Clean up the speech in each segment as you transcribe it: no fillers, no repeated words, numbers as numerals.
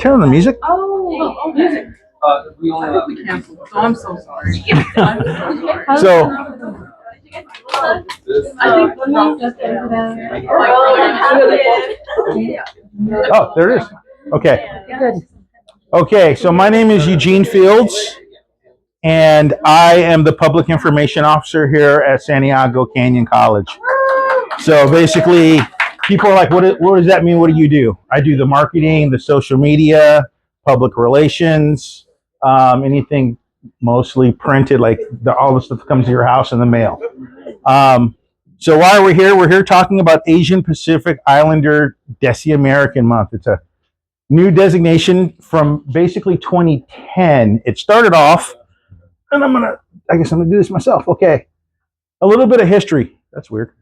Turn on the music. Oh, music. We only I think we canceled, so I'm so sorry. I'm so sorry. So, I think we just ended oh, there it is. Okay. Okay, so my name is Eugene Fields, and I am the Public Information Officer here at Santiago Canyon College. So basically, people are like, what does that mean? What do you do? I do the marketing, the social media, public relations, anything mostly printed, like all the stuff that comes to your house in the mail. So why are we here? We're here talking about Asian Pacific Islander Desi American Month. It's a new designation from basically 2010. It started off, and I guess I'm gonna do this myself. Okay, a little bit of history. That's weird.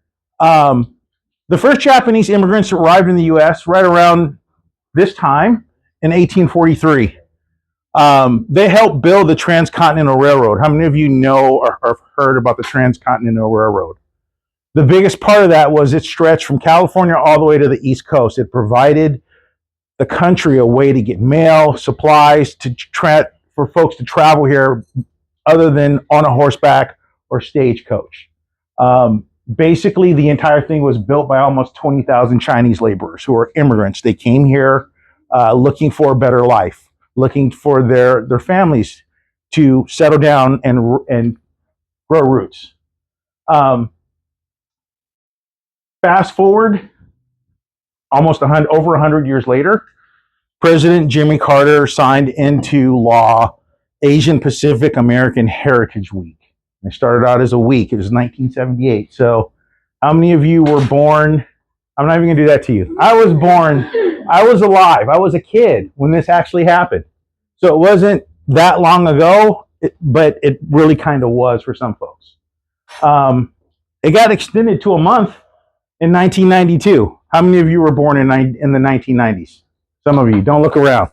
The first Japanese immigrants arrived in the U.S. right around this time in 1843. They helped build the Transcontinental Railroad. How many of you know or have heard about the Transcontinental Railroad? The biggest part of that was it stretched from California all the way to the East Coast. It provided the country a way to get mail, supplies, for folks to travel here other than on a horseback or stagecoach. Basically, the entire thing was built by almost 20,000 Chinese laborers who are immigrants. They came here looking for a better life, looking for their families to settle down and grow roots. Fast forward, almost over 100 years later, President Jimmy Carter signed into law Asian Pacific American Heritage Week. It started out as a week. It was 1978. So how many of you were born? I'm not even going to do that to you. I was born. I was alive. I was a kid when this actually happened. So it wasn't that long ago, but it really kind of was for some folks. It got extended to a month in 1992. How many of you were born in the 1990s? Some of you. Don't look around.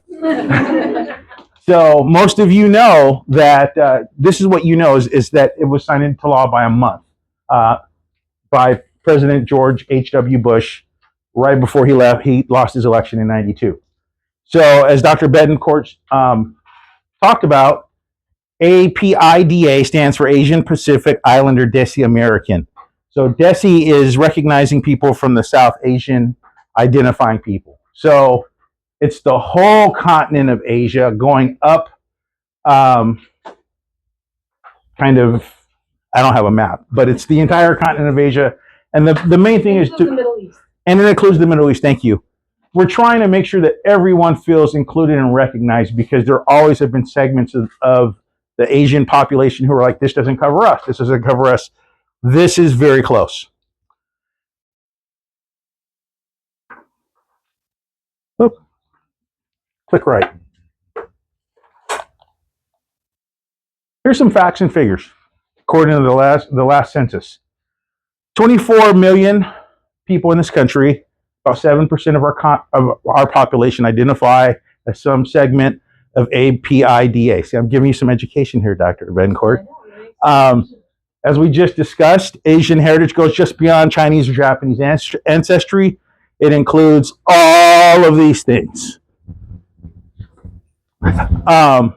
So most of you know that this is what you know is that it was signed into law by a month by President George H.W. Bush right before he left. He lost his election in 92. So as Dr. Betancourt talked about, APIDA stands for Asian Pacific Islander Desi American. So Desi is recognizing people from the South Asian identifying people. So it's the whole continent of Asia going up, kind of, I don't have a map, but it's the entire continent of Asia. And the main thing is the Middle East. And it includes the Middle East, thank you. We're trying to make sure that everyone feels included and recognized because there always have been segments of the Asian population who are like, this doesn't cover us, this doesn't cover us. This is very close. Oop. Click right. Here's some facts and figures. According to the last census, 24 million people in this country, about 7% of our population identify as some segment of APIDA. See, I'm giving you some education here, Dr. Betancourt. As we just discussed, Asian heritage goes just beyond Chinese or Japanese ancestry. It includes all of these things. And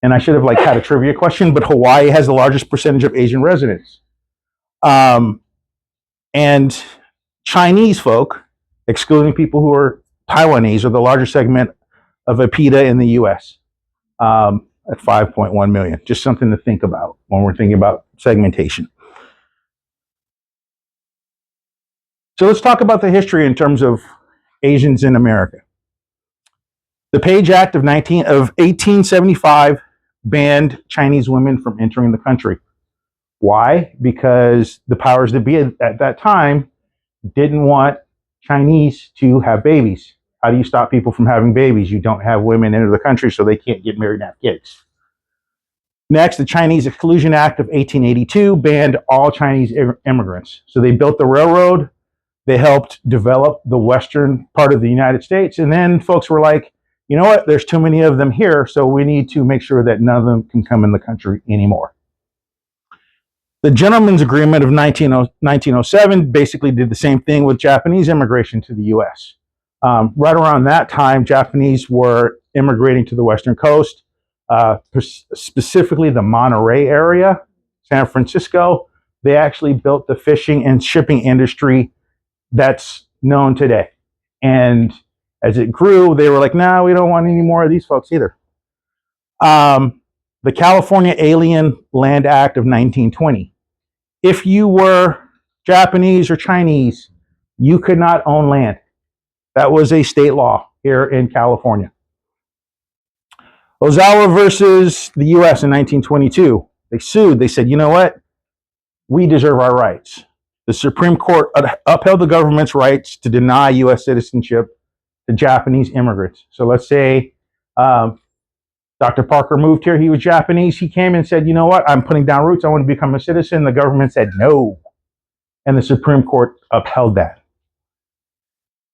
I should have had a trivia question, but Hawaii has the largest percentage of Asian residents. And Chinese folk, excluding people who are Taiwanese, are the largest segment of APIDA in the U.S. At 5.1 million. Just something to think about when we're thinking about segmentation. So let's talk about the history in terms of Asians in America. The Page Act of 1875 banned Chinese women from entering the country. Why? Because the powers that be at that time didn't want Chinese to have babies. How do you stop people from having babies? You don't have women enter the country so they can't get married and have kids. Next, the Chinese Exclusion Act of 1882 banned all Chinese immigrants. So they built the railroad. They helped develop the western part of the United States. And then folks were like, you know what? There's too many of them here, so we need to make sure that none of them can come in the country anymore. The Gentleman's Agreement of 1907 basically did the same thing with Japanese immigration to the U.S. Right around that time, Japanese were immigrating to the Western coast, specifically the Monterey area, San Francisco. They actually built the fishing and shipping industry that's known today. And as it grew, they were like, "No, we don't want any more of these folks either." The California Alien Land Act of 1920. If you were Japanese or Chinese, you could not own land. That was a state law here in California. Ozawa versus the US in 1922. They sued. They said, you know what? We deserve our rights. The Supreme Court upheld the government's rights to deny US citizenship to Japanese immigrants. So let's say Dr. Parker moved here. He was Japanese. He came and said, you know what? I'm putting down roots. I want to become a citizen. The government said no. And the Supreme Court upheld that.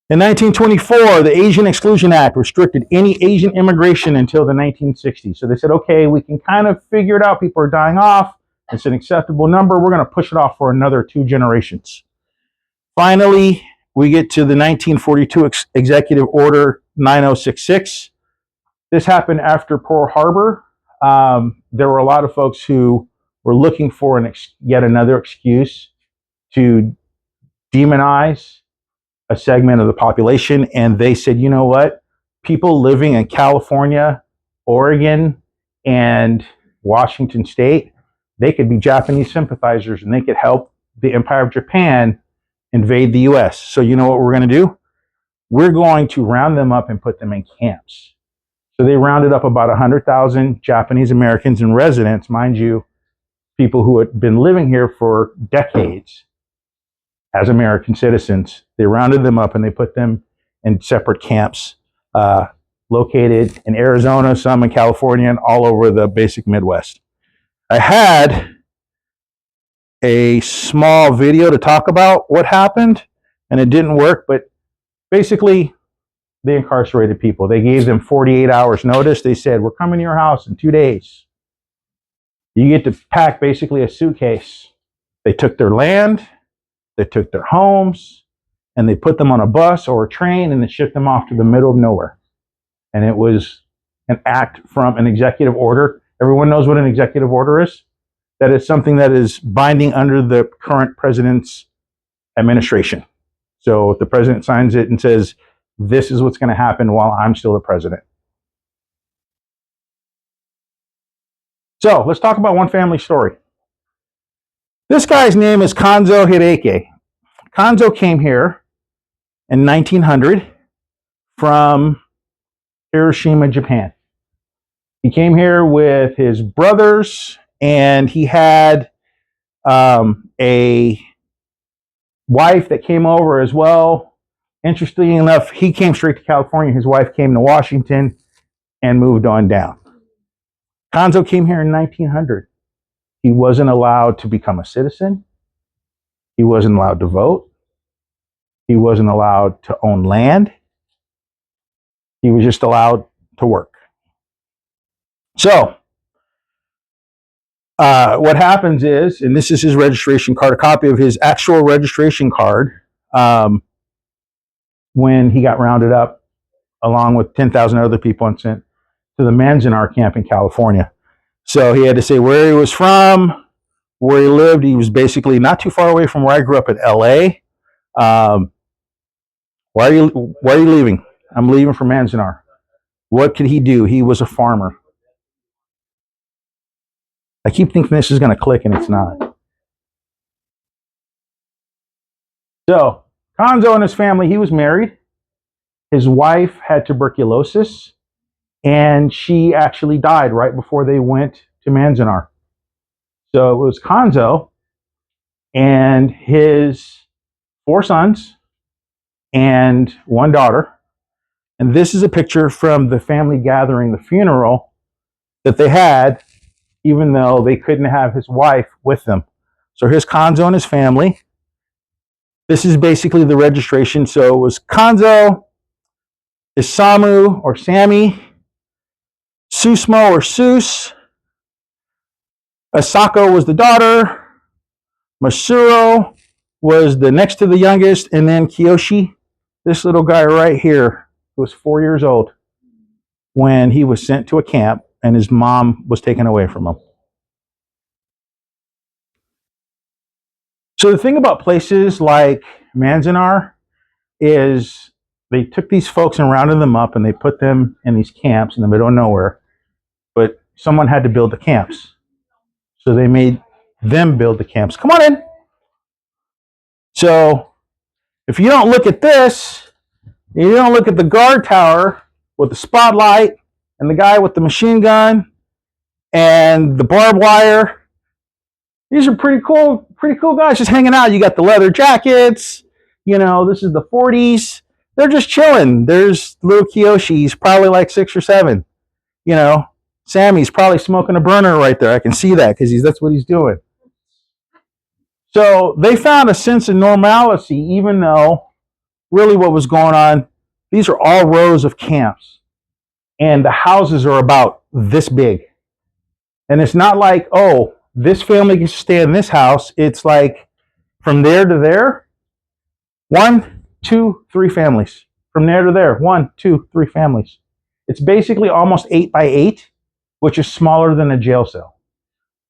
In 1924, the Asian Exclusion Act restricted any Asian immigration until the 1960s. So they said, okay, we can kind of figure it out. People are dying off. It's an acceptable number. We're going to push it off for another 2 generations. Finally, we get to the 1942 Executive Order 9066. This happened after Pearl Harbor. There were a lot of folks who were looking for yet another excuse to demonize a segment of the population, and they said, you know what? People living in California, Oregon, and Washington State, they could be Japanese sympathizers, and they could help the Empire of Japan invade the US. So you know what we're going to do? We're going to round them up and put them in camps. So they rounded up about 100,000 Japanese Americans and residents, mind you, people who had been living here for decades as American citizens. They rounded them up and they put them in separate camps located in Arizona, some in California, and all over the basic Midwest. I had a small video to talk about what happened, and it didn't work, but basically they incarcerated people. They gave them 48 hours notice. They said, we're coming to your house in 2 days. You get to pack basically a suitcase. They took their land, they took their homes, and they put them on a bus or a train and they shipped them off to the middle of nowhere. And it was an act from an executive order. Everyone knows what an executive order is? That is something that is binding under the current president's administration. So if the president signs it and says, this is what's going to happen while I'm still the president. So let's talk about one family story. This guy's name is Kanzo Hideki. Kanzo came here in 1900 from Hiroshima, Japan. He came here with his brothers, and he had a wife that came over as well. Interestingly enough, he came straight to California. His wife came to Washington and moved on down. Kanzo came here in 1900. He wasn't allowed to become a citizen. He wasn't allowed to vote. He wasn't allowed to own land. He was just allowed to work. So, what happens is, and this is his registration card, a copy of his actual registration card, when he got rounded up along with 10,000 other people and sent to the Manzanar camp in California. So he had to say where he was from, where he lived. He was basically not too far away from where I grew up in LA. Why are you leaving? I'm leaving for Manzanar. What could he do? He was a farmer. I keep thinking this is going to click, and it's not. So, Kanzo and his family, he was married. His wife had tuberculosis, and she actually died right before they went to Manzanar. So it was Kanzo and his 4 sons and 1 daughter. And this is a picture from the family gathering, the funeral that they had, even though they couldn't have his wife with them. So here's Kanzo and his family. This is basically the registration. So it was Kanzo, Isamu or Sammy, Susmo or Sus, Asako was the daughter, Masuro was the next to the youngest, and then Kiyoshi this little guy right here was 4 years old when he was sent to a camp and his mom was taken away from him. So the thing about places like Manzanar is they took these folks and rounded them up and they put them in these camps in the middle of nowhere, but someone had to build the camps. So they made them build the camps. Come on in. So if you don't look at this, you don't look at the guard tower with the spotlight and the guy with the machine gun and the barbed wire. These are pretty cool guys just hanging out. You got the leather jackets. You know, this is the 40s. They're just chilling. There's little Kiyoshi. He's probably like 6 or 7. You know, Sammy's probably smoking a burner right there. I can see that because that's what he's doing. So they found a sense of normalcy, even though really what was going on, these are all rows of camps. And the houses are about this big. And it's not like, oh, this family can stay in this house. It's like from there to there, 1, 2, 3 families. From there to there, 1, 2, 3 families. It's basically almost 8 by 8, which is smaller than a jail cell.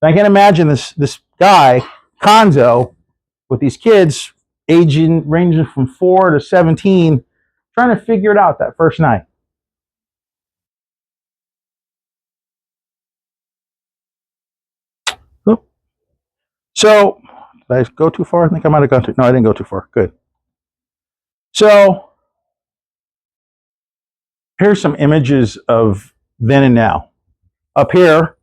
And I can imagine this guy, Konzo, with these kids ranging from 4 to 17, trying to figure it out that first night. So, did I go too far? I think I might have gone too. No, I didn't go too far. Good. So, here's some images of then and now. Up here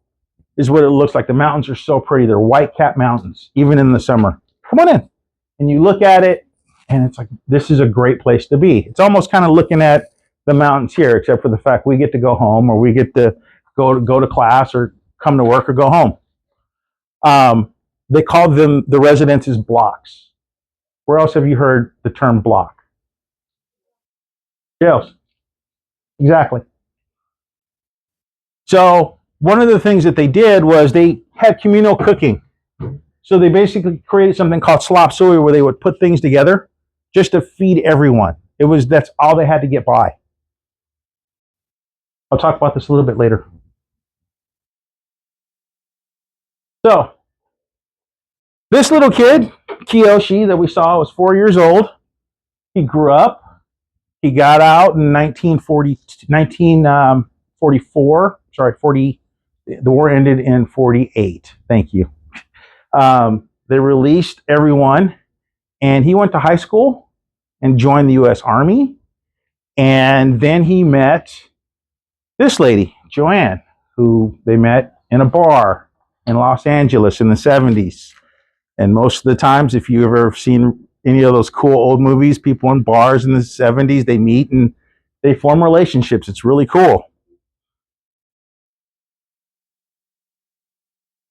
is what it looks like. The mountains are so pretty. They're white-capped mountains, even in the summer. Come on in. And you look at it, and it's like, this is a great place to be. It's almost kind of looking at the mountains here, except for the fact we get to go home, or we get to go to class, or come to work, or go home. They called them the residences blocks. Where else have you heard the term block? Jails. Exactly. So one of the things that they did was they had communal cooking. So they basically created something called slop suey, where they would put things together just to feed everyone. That's all they had to get by. I'll talk about this a little bit later. So this little kid, Kiyoshi, that we saw, was 4 years old. He grew up. He got out in 1944. The war ended in 48. Thank you. They released everyone, and he went to high school and joined the U.S. Army. And then he met this lady, Joanne, who they met in a bar in Los Angeles in the 70s. And most of the times, if you've ever seen any of those cool old movies, people in bars in the 70s, they meet and they form relationships. It's really cool.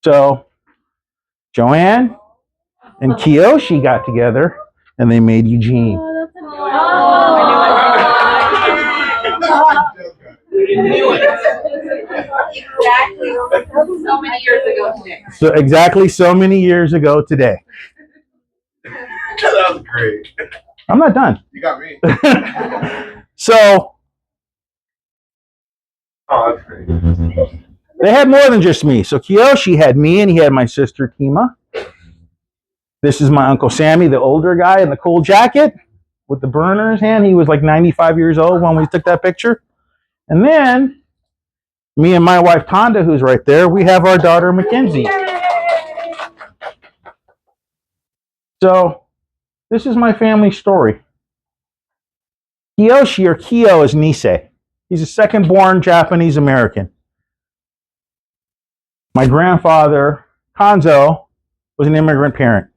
So Joanne and Kiyoshi got together and they made Eugene. So many years ago today. So exactly so many years ago today. That was great. I'm not done. You got me. So Oh, that's great. they had more than just me. So Kiyoshi had me and he had my sister Kima. This is my Uncle Sammy, the older guy in the cool jacket with the burner in his hand. He was like 95 years old when we took that picture. And then me and my wife Tonda, who's right there, we have our daughter Mackenzie. So this is my family story. Kiyoshi, or Kiyo, is Nisei. He's a second-born Japanese American. My grandfather, Konzo, was an immigrant parent.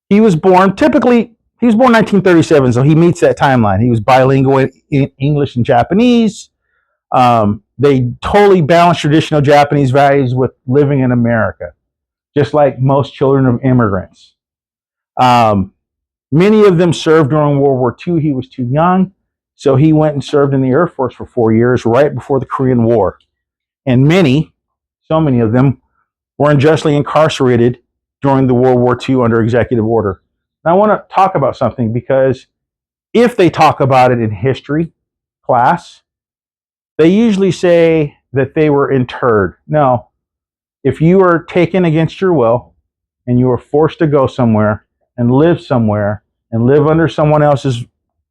He was born 1937, so he meets that timeline. He was bilingual in English and Japanese. They totally balanced traditional Japanese values with living in America, just like most children of immigrants. Many of them served during World War II. He was too young, so he went and served in the Air Force for 4 years, right before the Korean War. And so many of them, were unjustly incarcerated during the World War II under executive order. Now I want to talk about something, because if they talk about it in history class, they usually say that they were interred. No, if you are taken against your will and you are forced to go somewhere and live under someone else's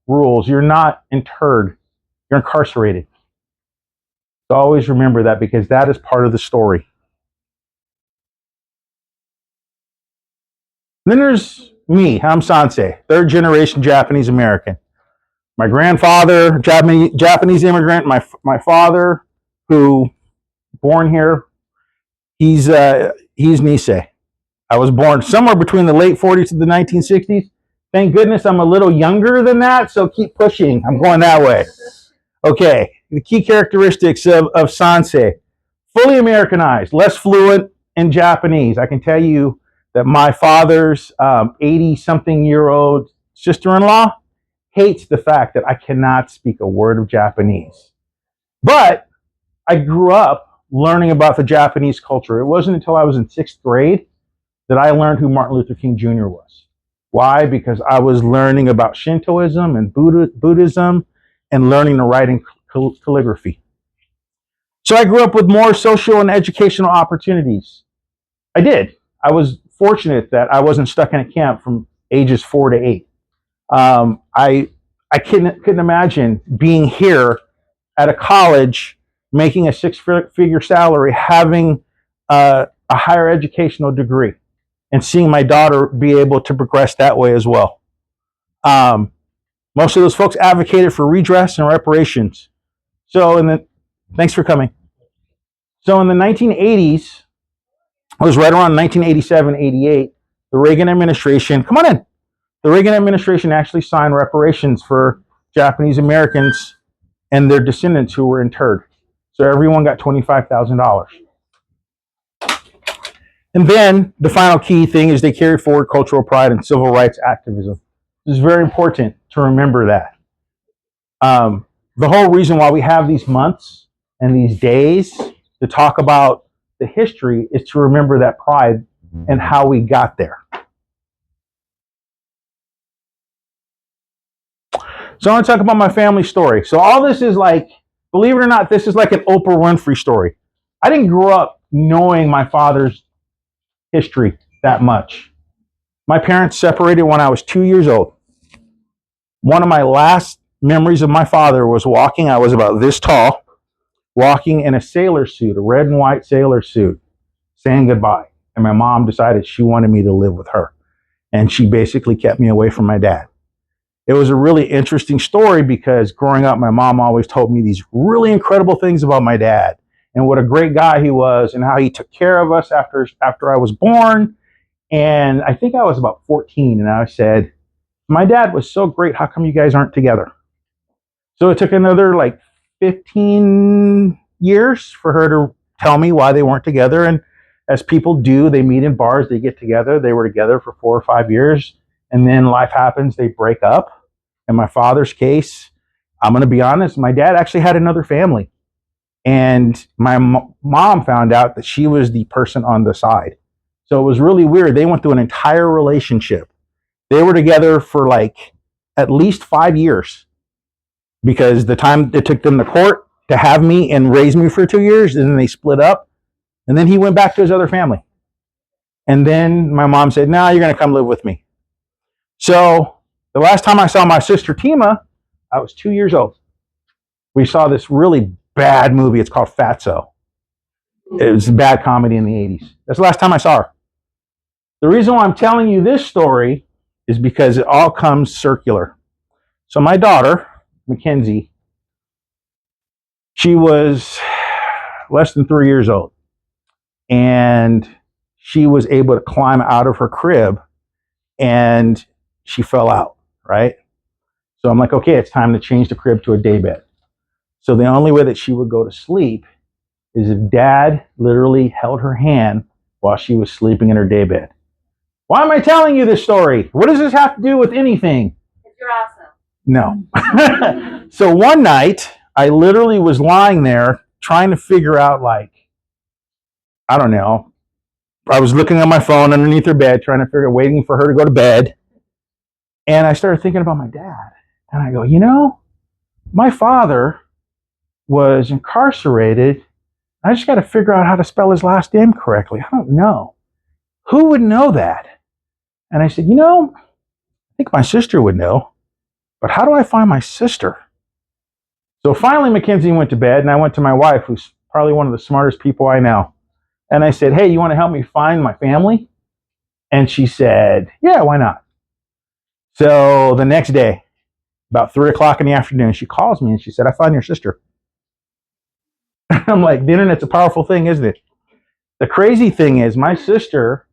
rules, you're not interred, you're incarcerated. So always remember that, because that is part of the story. Then there's me. I'm Sansei, third generation Japanese American. My grandfather, Japanese immigrant. My father, who born here, he's Nisei. I was born somewhere between the late 40s and the 1960s. Thank goodness I'm a little younger than that, so keep pushing. I'm going that way. Okay, the key characteristics of Sansei. Fully Americanized, less fluent in Japanese. I can tell you that my father's 80-something-year-old sister-in-law hates the fact that I cannot speak a word of Japanese. But I grew up learning about the Japanese culture. It wasn't until I was in 6th grade that I learned who Martin Luther King Jr. was. Why? Because I was learning about Shintoism and Buddhism and learning to write in calligraphy. So I grew up with more social and educational opportunities. I did. I was fortunate that I wasn't stuck in a camp from ages 4 to 8. I couldn't imagine being here at a college, making a 6-figure salary, having a higher educational degree, and seeing my daughter be able to progress that way as well. Most of those folks advocated for redress and reparations. Thanks for coming. So in the 1980s, it was right around 1987, 88, the Reagan administration, come on in. The Reagan administration actually signed reparations for Japanese Americans and their descendants who were interred. So everyone got $25,000. And then the final key thing is they carried forward cultural pride and civil rights activism. This is very important to remember that. The whole reason why we have these months and these days to talk about the history is to remember that pride and how we got there. So I want to talk about my family story. So all this is like, believe it or not, this is like an Oprah Winfrey story. I didn't grow up knowing my father's history that much. My parents separated when I was 2 years old. One of my last memories of my father was walking, I was about this tall, walking in a sailor suit, a red and white sailor suit, saying goodbye. And my mom decided she wanted me to live with her. And she basically kept me away from my dad. It was a really interesting story because growing up, my mom always told me these really incredible things about my dad and what a great guy he was and how he took care of us after I was born. And I think I was about 14, and I said, my dad was so great, how come you guys aren't together? So it took another like 15 years for her to tell me why they weren't together. And as people do, they meet in bars, they get together. They were together for 4 or 5 years. And then life happens, they break up. In my father's case, I'm going to be honest, my dad actually had another family. And my mom found out that she was the person on the side. So it was really weird. They went through an entire relationship. They were together for like at least 5 years because the time it took them to court to have me and raise me for 2 years, and then they split up. And then he went back to his other family. And then my mom said, no, you're going to come live with me. So the last time I saw my sister Tima, I was 2 years old. We saw this really bad movie. It's called Fatso. It was a bad comedy in the 80s. That's the last time I saw her. The reason why I'm telling you this story is because it all comes circular. So my daughter, Mackenzie, she was less than 3 years old. And she was able to climb out of her crib and she fell out, right? So I'm like, okay, it's time to change the crib to a daybed. So the only way that she would go to sleep is if Dad literally held her hand while she was sleeping in her daybed. Why am I telling you this story? What does this have to do with anything? If you're awesome. No. So one night, I literally was lying there trying to figure out, like, I don't know. I was looking at my phone underneath her bed, trying to figure, waiting for her to go to bed. And I started thinking about my dad. And I go, my father was incarcerated. I just got to figure out how to spell his last name correctly. I don't know. Who would know that? And I said, I think my sister would know, but how do I find my sister? So finally, Mackenzie went to bed, and I went to my wife, who's probably one of the smartest people I know. And I said, hey, you want to help me find my family? And she said, yeah, why not? So the next day, about 3 o'clock in the afternoon, she calls me and she said, I found your sister. I'm like, the internet's a powerful thing, isn't it? The crazy thing is, my sister,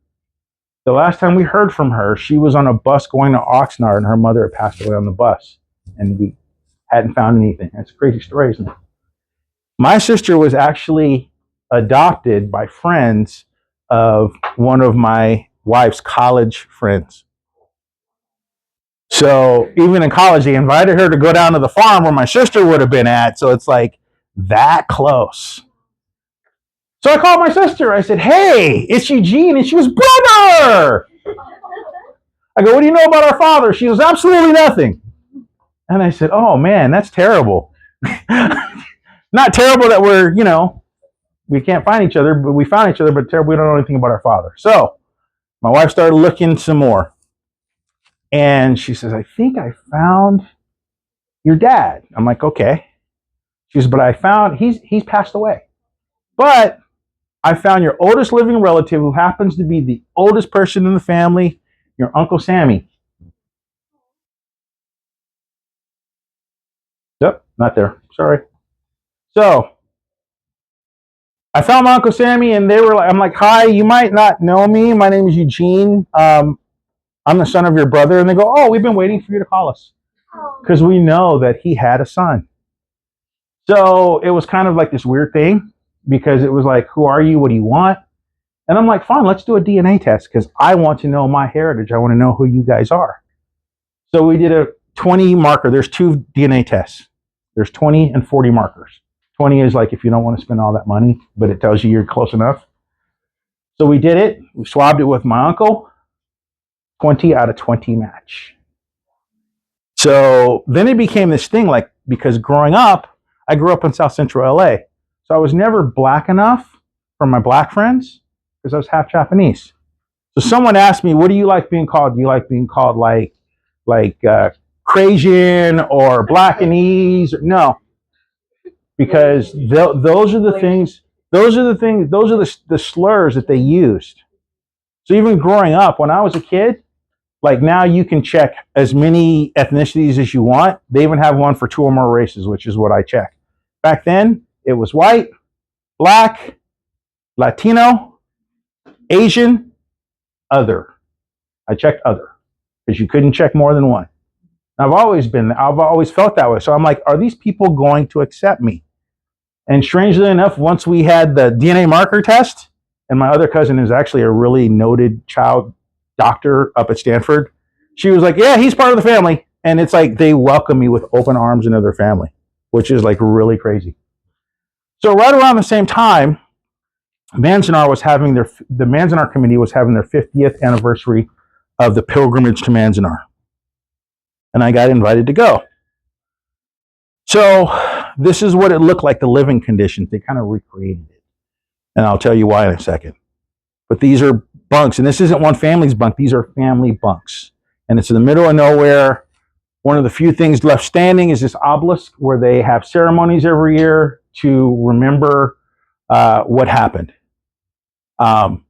the last time we heard from her, she was on a bus going to Oxnard, and her mother had passed away on the bus, and we hadn't found anything. That's a crazy story, isn't it? My sister was actually adopted by friends of one of my wife's college friends. So even in college, they invited her to go down to the farm where my sister would have been at. So it's like that close. So I called my sister. I said, hey, it's Eugene. And she was, brother! I go, what do you know about our father? She goes, absolutely nothing. And I said, oh, man, that's terrible. Not terrible that we're, we can't find each other, but we found each other, but terrible we don't know anything about our father. So my wife started looking some more. And she says, I think I found your dad. I'm like, okay. She says, but I found, he's passed away. But I found your oldest living relative, who happens to be the oldest person in the family, your Uncle Sammy. Yep, not there. Sorry. So I found my Uncle Sammy, and I'm like, hi, you might not know me. My name is Eugene. I'm the son of your brother. And they go, oh, we've been waiting for you to call us, because we know that he had a son. So it was kind of like this weird thing, because it was like, who are you? What do you want? And I'm like, fine, let's do a DNA test, because I want to know my heritage. I want to know who you guys are. So we did a 20 marker. There's 2 DNA tests. There's 20 and 40 markers. 20 is like if you don't want to spend all that money, but it tells you you're close enough. So we did it. We swabbed it with my uncle. 20 out of 20 match. So then it became this thing, like, because growing up, I grew up in South Central LA. So I was never black enough for my black friends, because I was half Japanese. So someone asked me, what do you like being called? Do you like being called like Cajun or Blackanese? No, because those are the things, those are the slurs that they used. So even growing up, when I was a kid, like now you can check as many ethnicities as you want. They even have one for 2 or more races, which is what I check. Back then, it was white, black, Latino, Asian, other. I checked other, because you couldn't check more than one. I've always felt that way. So I'm like, are these people going to accept me? And strangely enough, once we had the DNA marker test, and my other cousin is actually a really noted child doctor up at Stanford, she was like, yeah, he's part of the family. And it's like they welcome me with open arms into their family, which is like really crazy. So right around the same time, Manzanar was having the Manzanar committee was having their 50th anniversary of the pilgrimage to Manzanar. And I got invited to go. So this is what it looked like, the living conditions. They kind of recreated it. And I'll tell you why in a second. But these are bunks, and this isn't one family's bunk. These are family bunks. And it's in the middle of nowhere. One of the few things left standing is this obelisk where they have ceremonies every year to remember what happened. So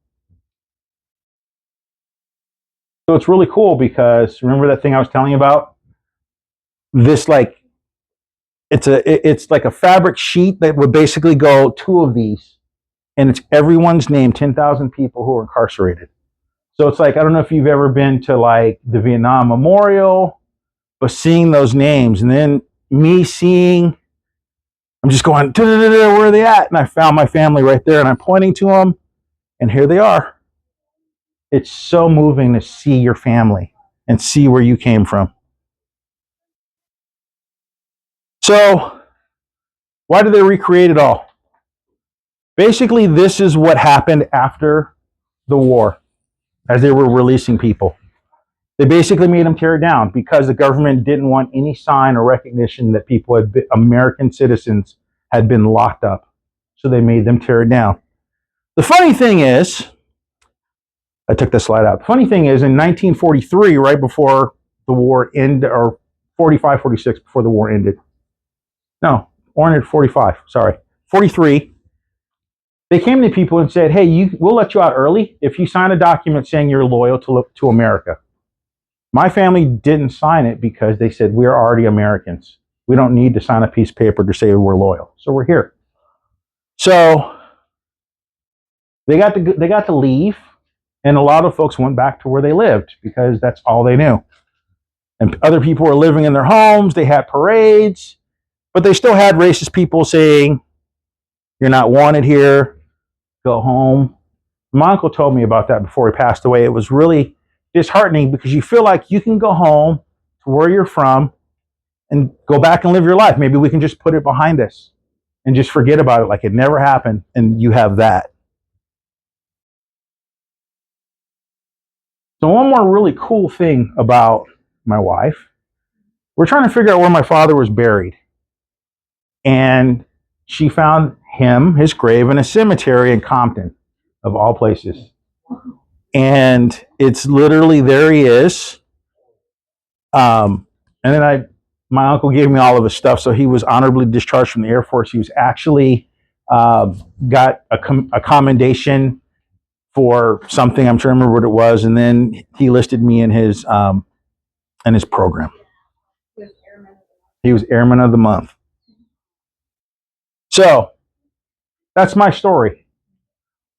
it's really cool, because remember that thing I was telling you about? This, like, it's like a fabric sheet that would basically go 2 of these, and it's everyone's name, 10,000 people who are incarcerated. So it's like, I don't know if you've ever been to like the Vietnam Memorial, but seeing those names, and then me seeing, I'm just going, where are they at? And I found my family right there, and I'm pointing to them, and here they are. It's so moving to see your family and see where you came from. So why did they recreate it all? Basically, this is what happened after the war, as they were releasing people. They basically made them tear it down because the government didn't want any sign or recognition that people had been, American citizens had been locked up. So they made them tear it down. The funny thing is, I took the slide out. The funny thing is, in 1943, right before the war ended, or 45, 46, before the war ended. No, war ended 45, sorry. 43, they came to people and said, hey, we'll let you out early if you sign a document saying you're loyal to America. My family didn't sign it because they said, we're already Americans. We don't need to sign a piece of paper to say we're loyal. So we're here. So they got to leave, and a lot of folks went back to where they lived because that's all they knew. And other people were living in their homes. They had parades, but they still had racist people saying, you're not wanted here, go home. My uncle told me about that before he passed away. It was really disheartening because you feel like you can go home to where you're from and go back and live your life. Maybe we can just put it behind us and just forget about it like it never happened, and you have that. So one more really cool thing about my wife, we're trying to figure out where my father was buried. And she found his grave in a cemetery in Compton, of all places. And it's literally, there he is. And then my uncle gave me all of his stuff. So he was honorably discharged from the Air Force. He was actually got a commendation for something. I'm trying to remember what it was. And then he listed me in his program. He was Airman of the Month. So that's my story.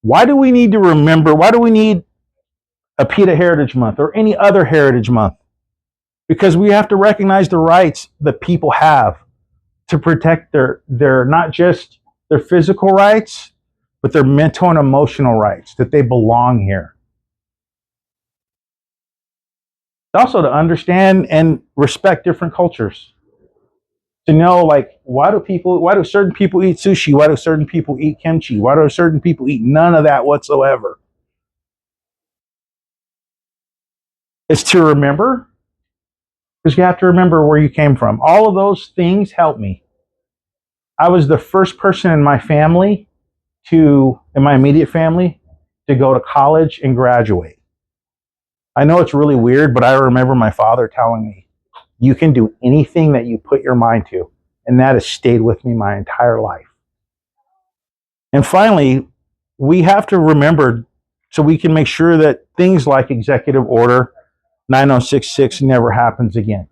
Why do we need to remember? Why do we need APIDA Heritage Month or any other Heritage Month? Because we have to recognize the rights that people have to protect their not just their physical rights, but their mental and emotional rights, that they belong here. Also to understand and respect different cultures. To know, like, why do certain people eat sushi? Why do certain people eat kimchi? Why do certain people eat none of that whatsoever? It's to remember, because you have to remember where you came from. All of those things help me. I was the first person in my family in my immediate family, to go to college and graduate. I know it's really weird, but I remember my father telling me, you can do anything that you put your mind to. And that has stayed with me my entire life. And finally, we have to remember so we can make sure that things like Executive Order 9066 never happens again.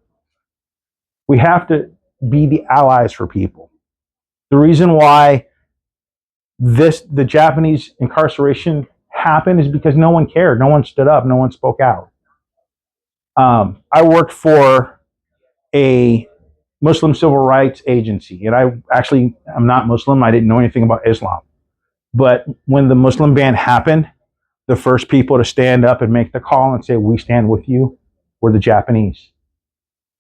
We have to be the allies for people. The reason why the Japanese incarceration happened is because no one cared. No one stood up. No one spoke out. I worked for a Muslim civil rights agency, and I'm not Muslim. I didn't know anything about Islam. But when the Muslim ban happened, the first people to stand up and make the call and say, we stand with you, were the Japanese.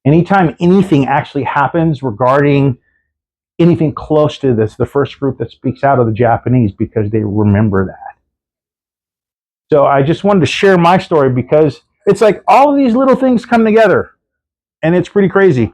Anytime anything actually happens regarding anything close to this, the first group that speaks out are the Japanese, because they remember that. So I just wanted to share my story because it's like all of these little things come together, and it's pretty crazy.